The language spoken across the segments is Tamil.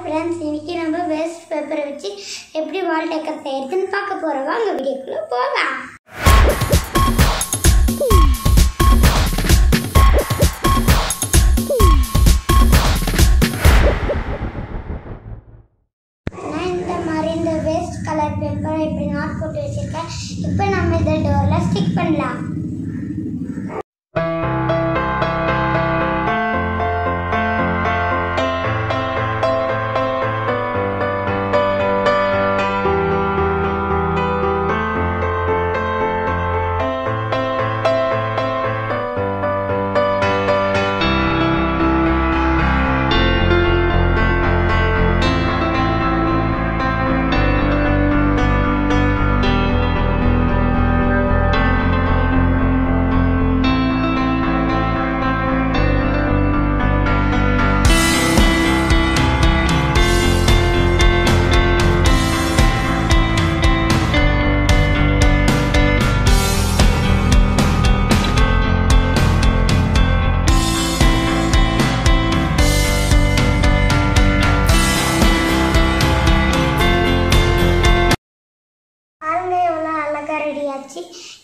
ஃப்ரெண்ட்ஸ், இன்னைக்கு நம்ம வேஸ்ட் பேப்பரை வச்சு எப்படி வால் டெக்கர் செய்யறதுன்னு பார்க்க போறோம். வாங்க வீடியோக்குள்ள போகலாம். நான் இந்த மாதிரி இந்த வேஸ்ட் கலர் பேப்பரை இப்படி நாட் போட்டு வச்சிருக்கேன். இப்போ நம்ம இதை டோர்ல ஸ்டிக் பண்ணலாம்.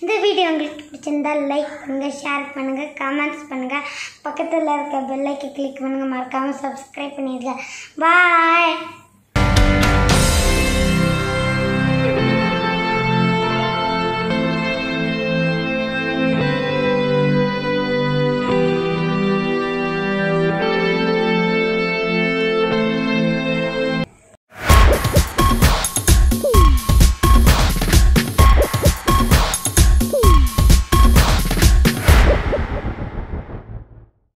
இந்த வீடியோ உங்களுக்கு பிடிச்சிருந்தா லைக் பண்ணுங்க, ஷேர் பண்ணுங்க, கமெண்ட்ஸ் பண்ணுங்க, பக்கத்தில் இருக்க பெல் ஐக்கனை கிளிக் பண்ணுங்க, மறக்காம சப்ஸ்கிரைப் பண்ணிடுங்க. பாய்.